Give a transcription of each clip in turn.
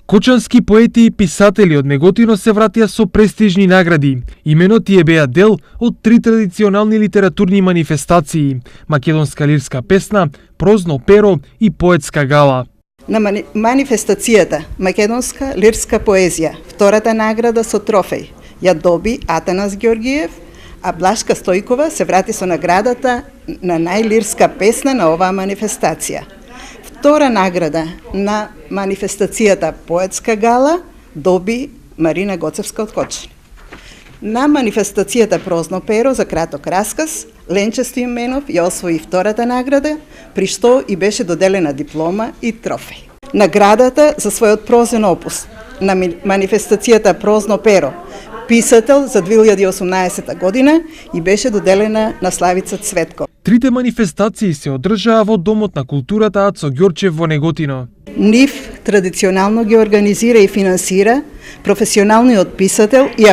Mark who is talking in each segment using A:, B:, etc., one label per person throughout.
A: Кочански поети и писатели од Неготино се вратија со престижни награди. Имено тие беа дел од 3 традиционални литературни манифестации: македонска лирска песна, прозно перо и поетска гала.
B: На манифестацијата македонска лирска поезија, втората награда со трофеј ја доби Атанас Ѓоргиев, а Блашка Стојкова се врати со наградата на најлирска песна на оваа манифестација. Втора награда на манифестацијата Поетска гала доби Марина Гоцевска од Кочани. На манифестацијата Прозно перо за краток расказ Ленче Стоименов ја освои втората награда, при што и беше доделена диплома и трофеј. Наградата за својот прозен опус на манифестацијата Прозно перо писател за 2018 година и беше доделена на Славица Цветко.
A: Трите манифестации се одржаа во Домот на културата Ацо Ѓорчев во Неготино.
B: НИФ традиционално ги организира и финансира професионалниот писател и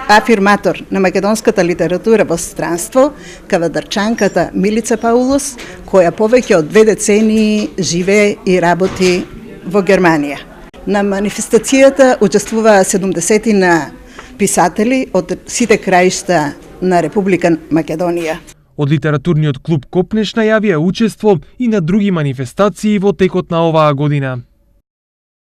B: афирматор на македонската литература во странство, кавадарчанката Милица Паулос, која повеќе од 2 децении живее и работи во Германија. На манифестацијата учествуваа 70 на писатели од сите краишта на Република Македонија.
A: Од литературниот клуб Копнеш најавија учество и на други манифестации во текот на оваа година.